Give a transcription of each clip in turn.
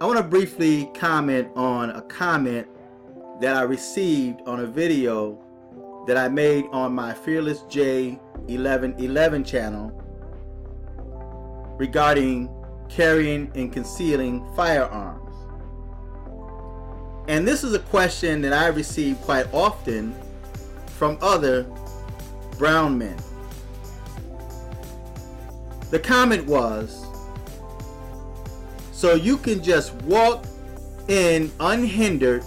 I want to briefly comment on a comment that I received on a video that I made on my Fearless J 1111 channel regarding carrying and concealing firearms. And this is a question that I receive quite often from other brown men. The comment was, so you can just walk in unhindered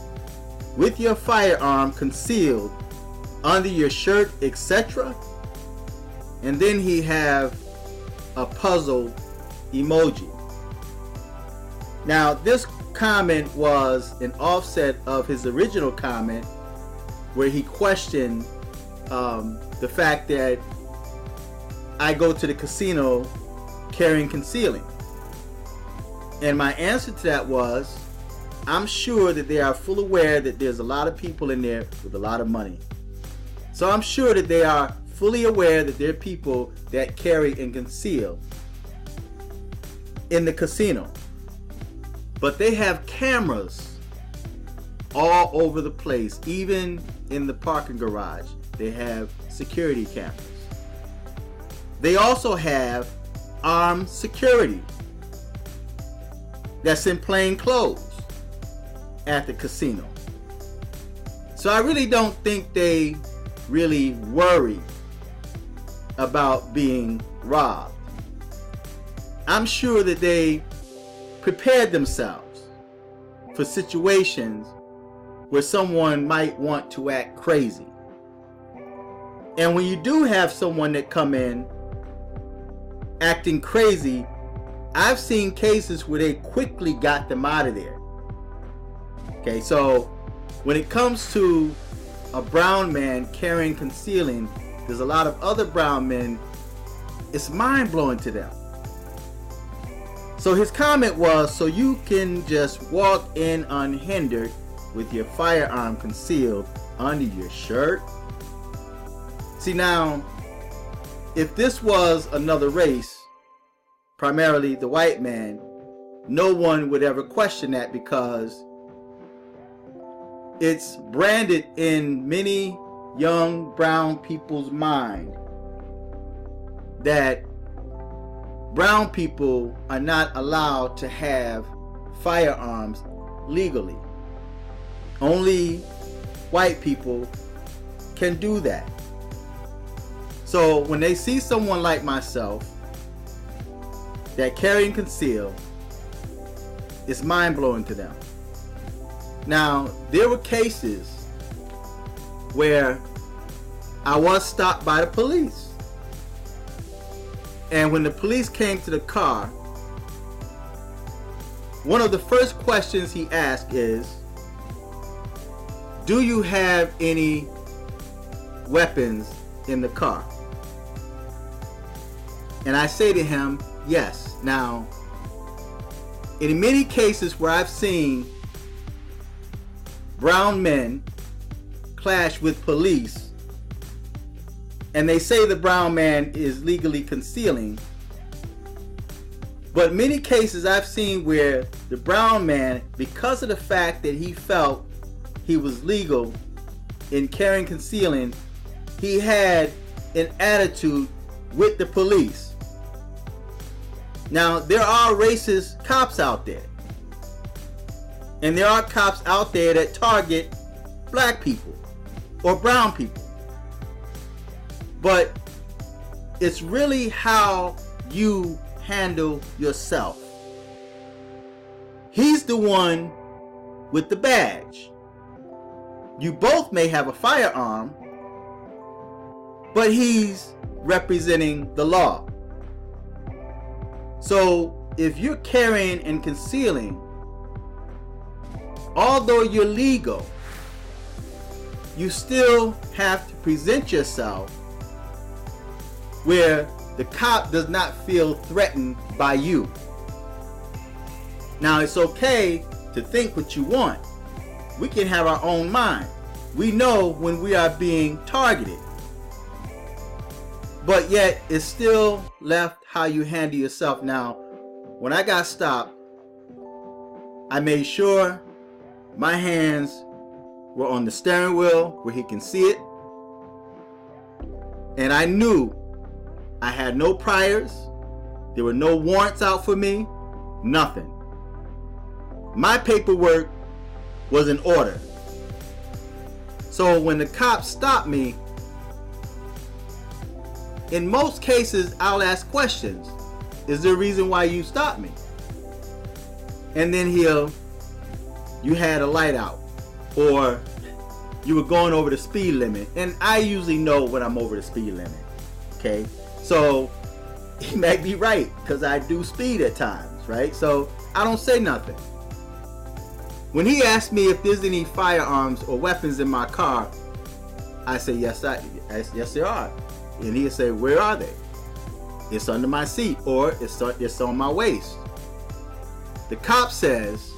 with your firearm concealed under your shirt, etc. And then he have a puzzle emoji. Now this comment was an offset of his original comment where he questioned the fact that I go to the casino carrying concealing. And my answer to that was, I'm sure that they are full aware that there's a lot of people in there with a lot of money. So I'm sure that they are fully aware that there are people that carry and conceal in the casino. But they have cameras all over the place, even in the parking garage. They have security cameras. They also have armed security that's in plain clothes at the casino. So I really don't think they really worry about being robbed. I'm sure that they prepared themselves for situations where someone might want to act crazy. And when you do have someone that come in acting crazy, I've seen cases where they quickly got them out of there. Okay, so when it comes to a brown man carrying concealing, there's a lot of other brown men, it's mind-blowing to them. So his comment was, so you can just walk in unhindered with your firearm concealed under your shirt. See, now, if this was another race, primarily the white man, no one would ever question that, because it's branded in many young brown people's mind that brown people are not allowed to have firearms legally. Only white people can do that. So when they see someone like myself that carry and conceal, it's mind-blowing to them. Now, there were cases where I was stopped by the police. And when the police came to the car, one of the first questions he asked is, do you have any weapons in the car? And I say to him, yes. Now, in many cases where I've seen brown men clash with police, and they say the brown man is legally concealing, but many cases I've seen where the brown man, because of the fact that he felt he was legal in carrying concealing, he had an attitude with the police. Now, there are racist cops out there, and there are cops out there that target black people or brown people. But it's really how you handle yourself. He's the one with the badge. You both may have a firearm, but he's representing the law. So if you're carrying and concealing, although you're legal, you still have to present yourself where the cop does not feel threatened by you. Now, it's okay to think what you want. We can have our own mind. We know when we are being targeted. But yet, it's still left how you handle yourself. Now, when I got stopped, I made sure my hands were on the steering wheel where he can see it. And I knew I had no priors. There were no warrants out for me. Nothing. My paperwork was in order. So when the cops stopped me, in most cases, I'll ask questions. Is there a reason why you stopped me? And then you had a light out, or you were going over the speed limit. And I usually know when I'm over the speed limit. Okay, so he might be right, because I do speed at times, right? So I don't say nothing. When he asked me if there's any firearms or weapons in my car, I say yes, yes there are. And he'll say, where are they? It's under my seat, or it's on my waist. The cop says,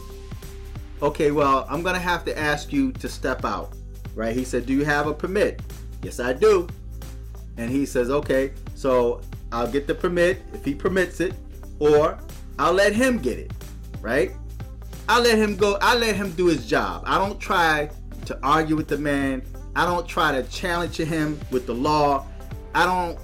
okay, well, I'm gonna have to ask you to step out, right? He said, do you have a permit? Yes, I do. And he says, okay, so I'll get the permit if he permits it, or I'll let him get it, right? I'll let him go. I'll let him do his job. I don't try to argue with the man. I don't try to challenge him with the law. I don't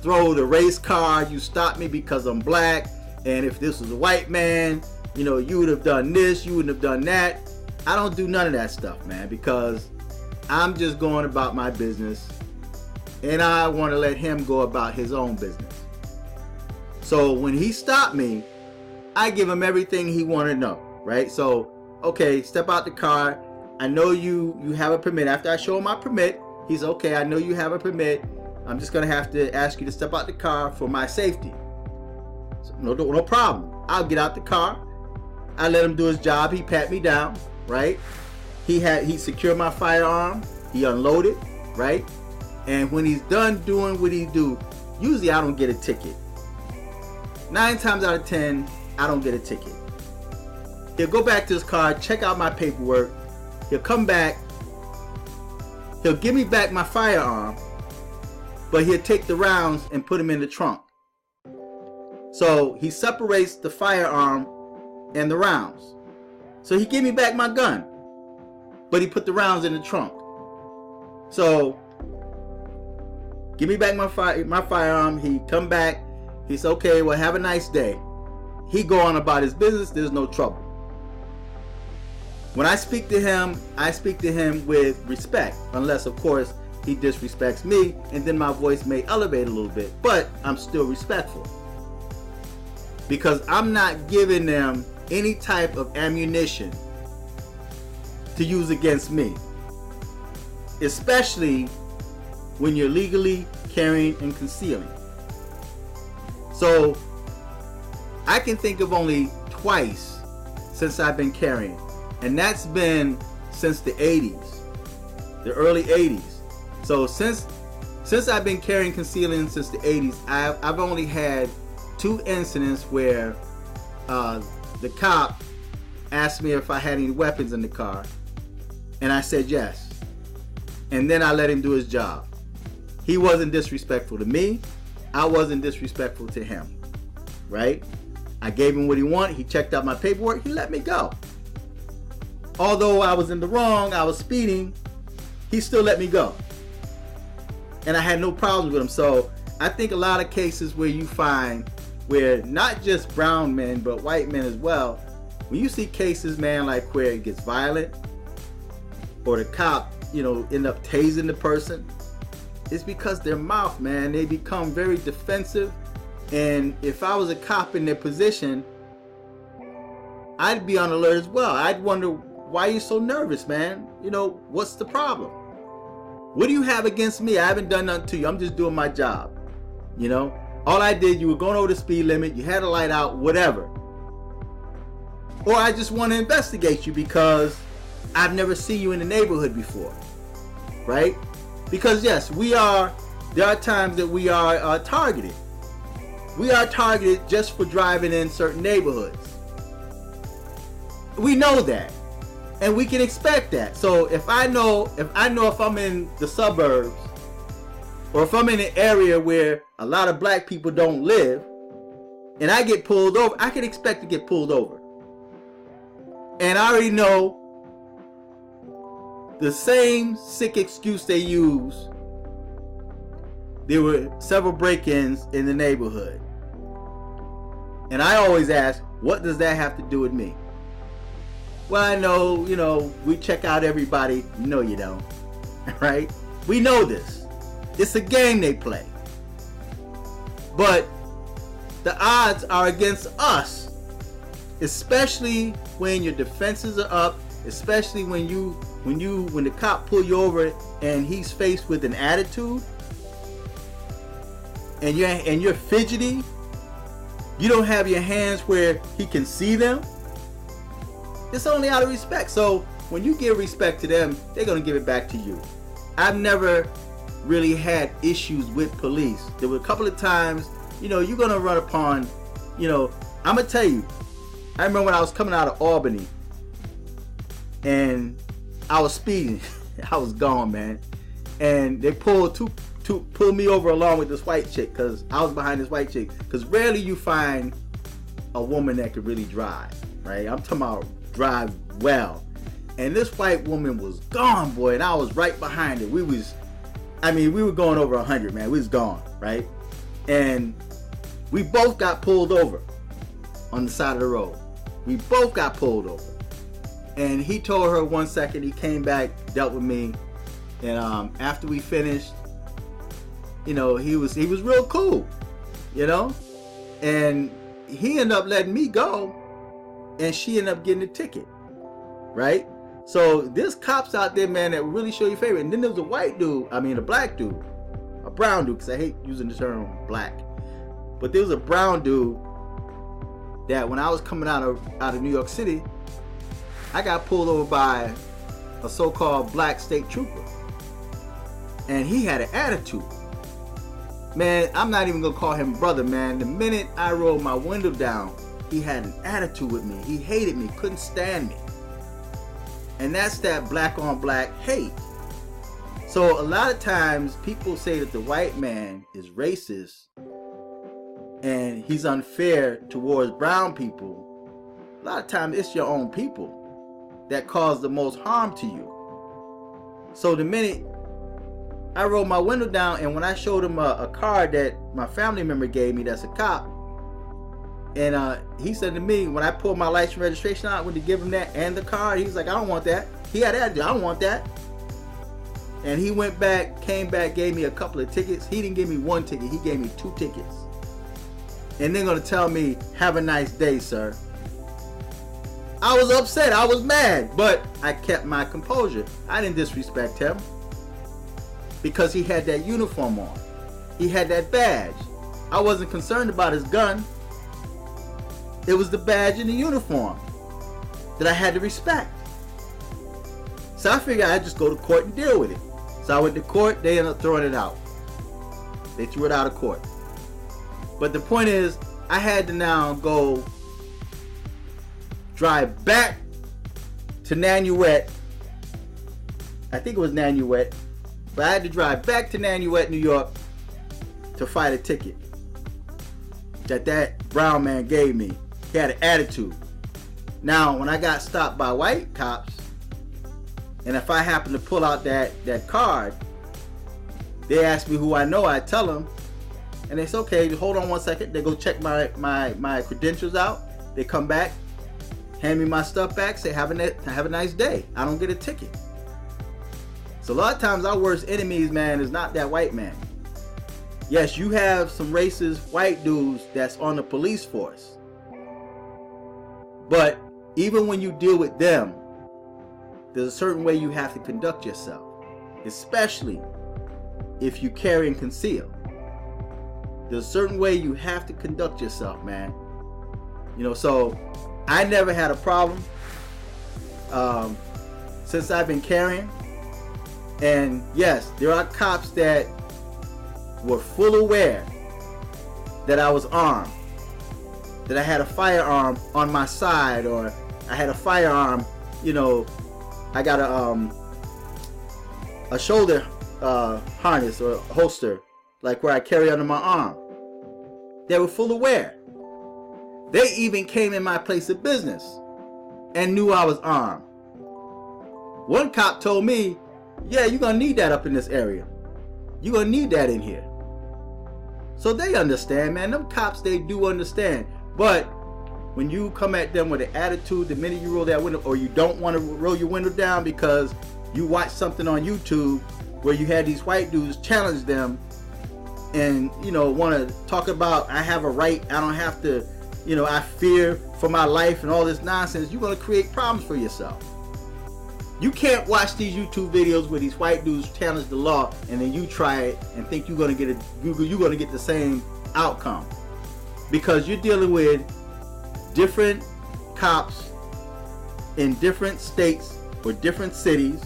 throw the race card. You stopped me because I'm black, and if this was a white man, you know, you would have done this, you wouldn't have done that. I don't do none of that stuff, man, because I'm just going about my business, and I want to let him go about his own business. So when he stopped me, I give him everything he wanted to know, right? So, okay, step out the car. I know you have a permit. After I show him my permit, he's okay, I know you have a permit. I'm just gonna have to ask you to step out the car for my safety. So, no problem. I'll get out the car. I let him do his job. He pat me down, right? He secured my firearm. He unloaded, right? And when he's done doing what he do, usually I don't get a ticket. 9 times out of 10, I don't get a ticket. He'll go back to his car, check out my paperwork. He'll come back. He'll give me back my firearm, but he'll take the rounds and put them in the trunk. So he separates the firearm and the rounds. So he gave me back my gun, but he put the rounds in the trunk. So give me back my firearm. He come back. He said, okay, well, have a nice day. He go on about his business. There's no trouble. When I speak to him with respect, unless of course he disrespects me, and then my voice may elevate a little bit, but I'm still respectful, because I'm not giving them any type of ammunition to use against me, especially when you're legally carrying and concealing. So I can think of only twice since I've been carrying, and that's been since the 80s, the early 80s. So since I've been carrying concealing since the 80s, I've only had 2 incidents where the cop asked me if I had any weapons in the car, and I said yes, and then I let him do his job. He wasn't disrespectful to me. I wasn't disrespectful to him, right? I gave him what he wanted. He checked out my paperwork. He let me go. Although I was in the wrong, I was speeding, he still let me go. And I had no problems with him. So I think a lot of cases where you find where not just brown men, but white men as well, when you see cases, man, like where it gets violent, or the cop, end up tasing the person, it's because their mouth, man, they become very defensive. And if I was a cop in their position, I'd be on alert as well. I'd wonder, why are you so nervous, man? What's the problem? What do you have against me? I haven't done nothing to you. I'm just doing my job. All I did, you were going over the speed limit, you had a light out, whatever. Or I just want to investigate you because I've never seen you in the neighborhood before, right? Because yes, there are times that we are targeted. We are targeted just for driving in certain neighborhoods. We know that, and we can expect that. So if I know if I'm in the suburbs, or if I'm in an area where a lot of black people don't live, and I get pulled over, I can expect to get pulled over. And I already know the same sick excuse they use. There were several break-ins in the neighborhood. And I always ask, what does that have to do with me? Well, I know, we check out everybody. No, you don't. Right? We know this. It's a game they play. But the odds are against us. Especially when your defenses are up. Especially when the cop pull you over and he's faced with an attitude. And you're fidgety. You don't have your hands where he can see them. It's only out of respect. So when you give respect to them, they're going to give it back to you. I've never really had issues with police. There were a couple of times, you're going to run upon, I'm going to tell you, I remember when I was coming out of Albany and I was speeding. I was gone, man. And they pulled me over along with this white chick because I was behind this white chick. Because rarely you find a woman that could really drive, right? I'm talking about drive well. And this white woman was gone, boy, and I was right behind her. We were going over 100, man. We was gone, right? And we both got pulled over on the side of the road. We both got pulled over. And he told her 1 second, he came back, dealt with me. And after we finished, he was real cool, and he ended up letting me go, and she ended up getting a ticket, right? So there's cops out there, man, that really show you favor. And then there was a black dude, a brown dude, because I hate using the term black, but there was a brown dude that when I was coming out of New York City, I got pulled over by a so-called black state trooper, and he had an attitude. Man, I'm not even gonna call him brother, man. The minute I rolled my window down, he had an attitude with me. He hated me, couldn't stand me. And that's that black on black hate. So a lot of times people say that the white man is racist and he's unfair towards brown people. A lot of times it's your own people that cause the most harm to you. So the minute I rolled my window down, and when I showed him a card that my family member gave me that's a cop, and he said to me, when I pulled my license and registration out, when to give him that and the card, he was like, I don't want that. He had that, I don't want that. And he went back, came back, gave me a couple of tickets. He didn't give me one ticket, he gave me 2 tickets. And they're gonna tell me, have a nice day, sir. I was upset, I was mad, but I kept my composure. I didn't disrespect him. Because he had that uniform on. He had that badge. I wasn't concerned about his gun. It was the badge and the uniform that I had to respect. So I figured I'd just go to court and deal with it. So I went to court, they ended up throwing it out. They threw it out of court. But the point is, I had to now go drive back to Nanuet. I think it was Nanuet. But I had to drive back to Nanuet, New York to fight a ticket that brown man gave me. He had an attitude. Now, when I got stopped by white cops, and if I happen to pull out that card, they ask me who I know, I tell them, and they say, okay, hold on 1 second. They go check my credentials out. They come back, hand me my stuff back, say, have a nice day. I don't get a ticket. So a lot of times our worst enemies, man, is not that white man. Yes, you have some racist white dudes that's on the police force. But even when you deal with them, there's a certain way you have to conduct yourself. Especially if you carry and conceal. There's a certain way you have to conduct yourself, man. So I never had a problem since I've been carrying. And yes, there are cops that were full aware that I was armed, that I had a firearm on my side, or I had a firearm, I got a shoulder harness or holster, like where I carry under my arm. They were full aware. They even came in my place of business and knew I was armed. One cop told me, yeah, you're going to need that up in this area. You're going to need that in here. So they understand, man. Them cops, they do understand. But when you come at them with an attitude, the minute you roll that window, or you don't want to roll your window down because you watch something on YouTube where you had these white dudes challenge them and, you know, want to talk about, I have a right, I don't have to, you know, I fear for my life and all this nonsense, you're going to create problems for yourself. You can't watch these YouTube videos where these white dudes challenge the law and then you try it and think you're going to get the same outcome, because you're dealing with different cops in different states or different cities,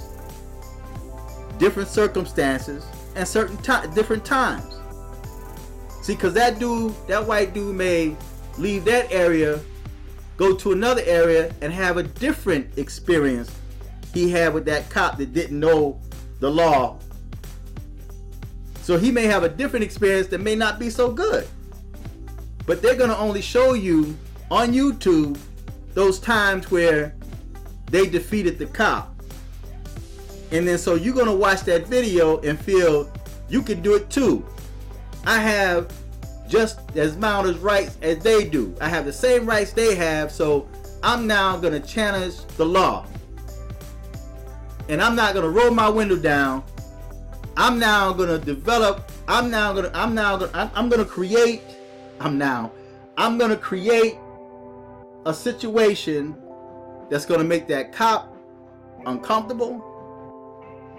different circumstances, and different times. See, because that white dude may leave that area, go to another area, and have a different experience he had with that cop that didn't know the law. So he may have a different experience that may not be so good. But they're going to only show you on YouTube those times where they defeated the cop. And then so you're going to watch that video and feel you can do it too. I have just as amount of rights as they do. I have the same rights they have, so I'm now going to challenge the law. And I'm not going to roll my window down. I'm now going to develop, I'm going to create a situation that's going to make that cop uncomfortable,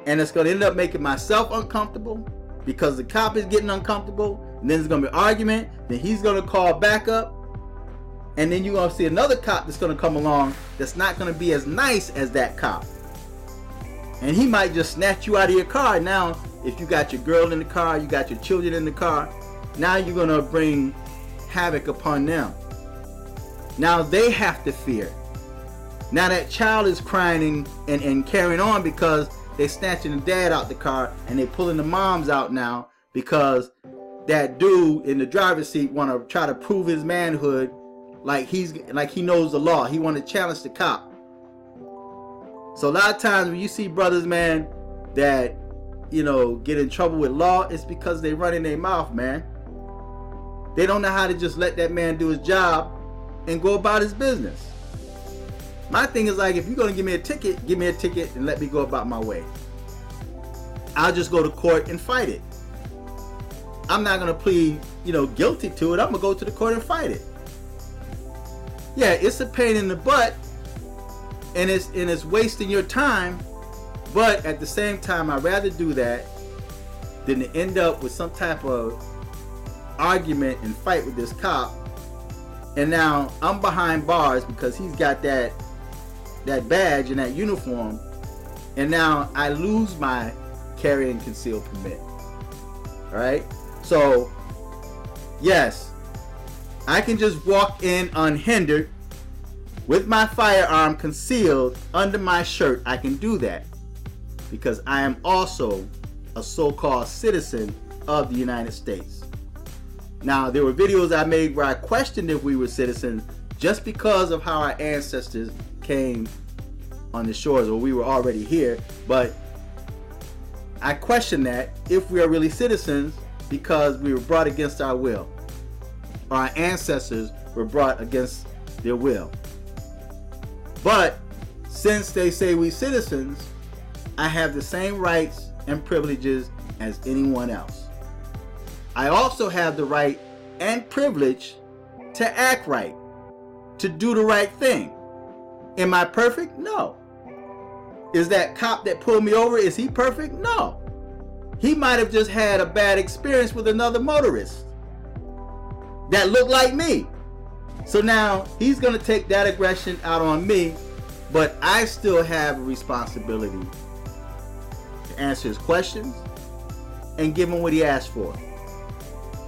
and it's going to end up making myself uncomfortable because the cop is getting uncomfortable, and then there's going to be an argument, then he's going to call backup, and then you're going to see another cop that's going to come along that's not going to be as nice as that cop. And he might just snatch you out of your car. Now, if you got your girl in the car, you got your children in the car, now you're going to bring havoc upon them. Now they have to fear. Now that child is crying and carrying on because they're snatching the dad out the car and they're pulling the moms out now because that dude in the driver's seat want to try to prove his manhood like he knows the law. He want to challenge the cop. So a lot of times when you see brothers, man, that, you know, get in trouble with law, it's because they run in their mouth, man. They don't know how to just let that man do his job and go about his business. My thing is, like, if you're going to give me a ticket and let me go about my way. I'll just go to court and fight it. I'm not going to plead, you know, guilty to it. I'm going to go to the court and fight it. Yeah, it's a pain in the butt. And it's wasting your time, but at the same time, I'd rather do that than to end up with some type of argument and fight with this cop. And now I'm behind bars because he's got that badge and that uniform, and now I lose my carry and conceal permit. All right. So yes, I can just walk in unhindered with my firearm concealed under my shirt. I can do that because I am also a so-called citizen of the United States. Now, there were videos I made where I questioned if we were citizens just because of how our ancestors came on the shores, or we were already here. But I question that if we are really citizens because we were brought against our will, or our ancestors were brought against their will. But since they say we citizens, I have the same rights and privileges as anyone else. I also have the right and privilege to act right, to do the right thing. Am I perfect? No. Is that cop that pulled me over, is he perfect? No. He might have just had a bad experience with another motorist that looked like me. So now he's going to take that aggression out on me, but I still have a responsibility to answer his questions and give him what he asked for.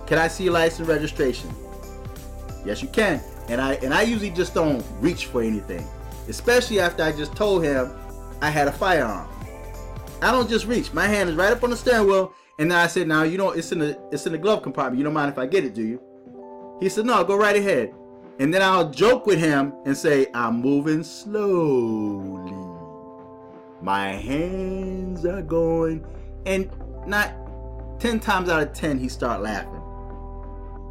Can I see your license and registration? Yes, you can. And I usually just don't reach for anything, especially after I just told him I had a firearm. I don't just reach. My hand is right up on the steering wheel, and then I said, "Now, you know, it's in the glove compartment. You don't mind if I get it, do you?" He said, "No, go right ahead." And then I'll joke with him and say, I'm moving slowly. My hands are going. And not 10 times out of 10, he start laughing.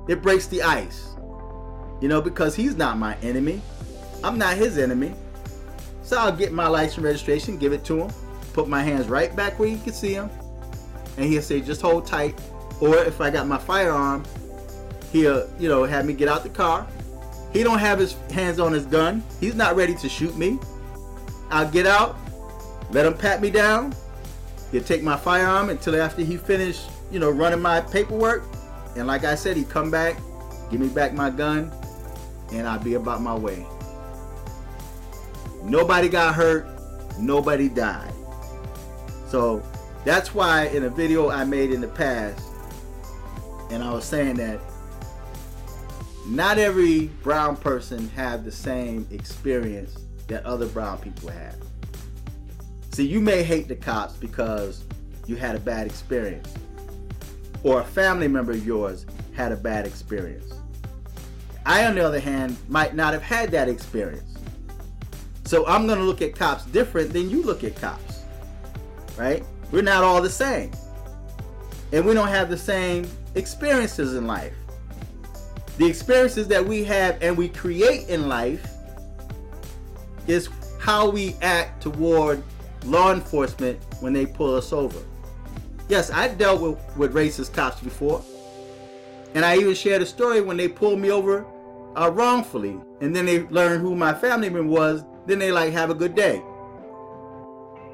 It breaks the ice. You know, because he's not my enemy. I'm not his enemy. So I'll get my license registration, give it to him, put my hands right back where you can see him, and he'll say, just hold tight. Or if I got my firearm, he'll, you know, have me get out the car. He don't have his hands on his gun. He's not ready to shoot me. I'll get out, let him pat me down. He'll take my firearm until after he finished, you know, running my paperwork. And like I said, he'd come back, give me back my gun, and I'll be about my way. Nobody got hurt. Nobody died. So that's why in a video I made in the past, and I was saying that not every brown person have the same experience that other brown people have. See, you may hate the cops because you had a bad experience, or a family member of yours had a bad experience. I, on the other hand, might not have had that experience. So I'm going to look at cops different than you look at cops, right? We're not all the same. And we don't have the same experiences in life. The experiences that we have and we create in life is how we act toward law enforcement when they pull us over. Yes, I dealt with racist cops before. And I even shared a story when they pulled me over wrongfully. And then they learned who my family member was. Then they like, have a good day.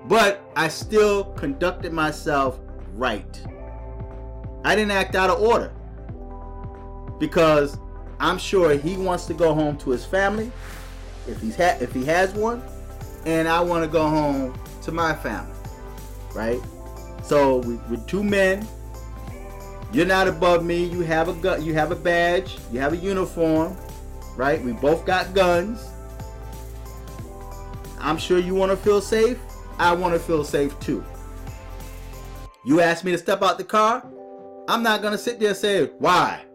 But I still conducted myself right. I didn't act out of order. Because I'm sure he wants to go home to his family, if he has one, and I want to go home to my family, right? So with two men, you're not above me. You have a gun, you have a badge, you have a uniform, right? We both got guns. I'm sure you want to feel safe. I want to feel safe too. You ask me to step out the car, I'm not gonna sit there and say, why?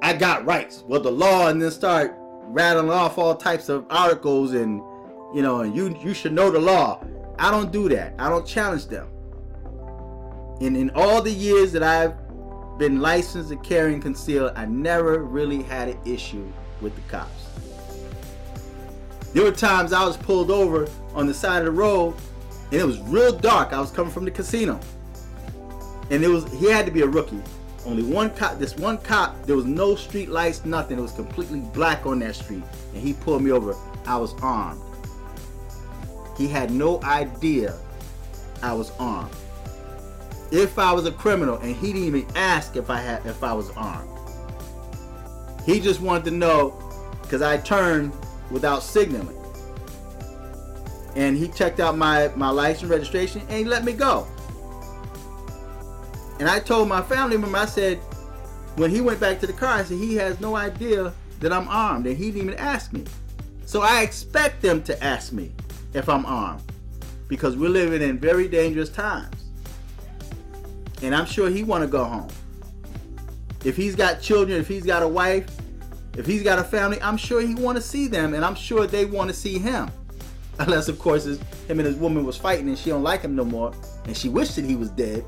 I got rights. Well, the law, and then start rattling off all types of articles and, you know, and you should know the law. I don't do that. I don't challenge them. And in all the years that I've been licensed to carry and conceal, I never really had an issue with the cops. There were times I was pulled over on the side of the road and it was real dark. I was coming from the casino. And he had to be a rookie. Only one cop, this one cop, there was no street lights, nothing. It was completely black on that street. And he pulled me over. I was armed. He had no idea I was armed. If I was a criminal, and he didn't even ask if I was armed. He just wanted to know because I turned without signaling. And he checked out my license registration and he let me go. And I told my family member, I said, when he went back to the car, I said, he has no idea that I'm armed, and he didn't even ask me. So I expect them to ask me if I'm armed, because we're living in very dangerous times. And I'm sure he want to go home. If he's got children, if he's got a wife, if he's got a family, I'm sure he want to see them, and I'm sure they want to see him. Unless, of course, him and his woman was fighting and she don't like him no more, and she wished that he was dead,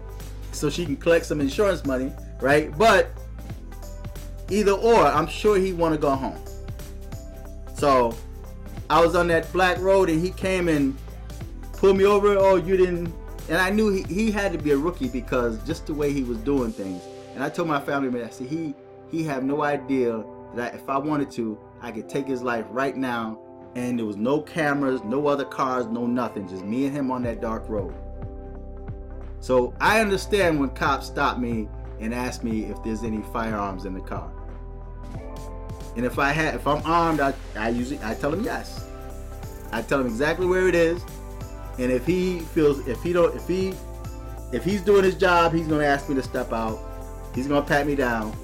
so she can collect some insurance money, right? But either or, I'm sure he want to go home. So I was on that black road and he came and pulled me over. Oh, you didn't. And I knew he had to be a rookie because just the way he was doing things. And I told my family member, I said, he had no idea that if I wanted to, I could take his life right now. And there was no cameras, no other cars, no nothing. Just me and him on that dark road. So I understand when cops stop me and ask me if there's any firearms in the car. And if I'm armed, I tell him yes. I tell him exactly where it is. And if he's doing his job, he's gonna ask me to step out. He's gonna pat me down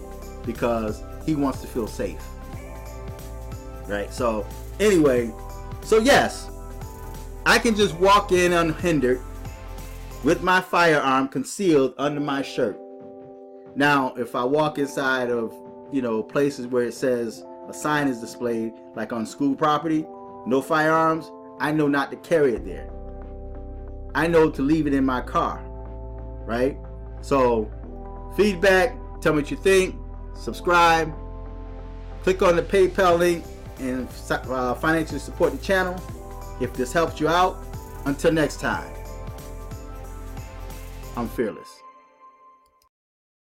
because he wants to feel safe. Right? So anyway, so yes, I can just walk in unhindered with my firearm concealed under my shirt. Now, if I walk inside of, places where it says a sign is displayed, like on school property, no firearms, I know not to carry it there. I know to leave it in my car, right? So, feedback, tell me what you think, subscribe, click on the PayPal link, and financially support the channel if this helps you out. Until next time, I'm fearless.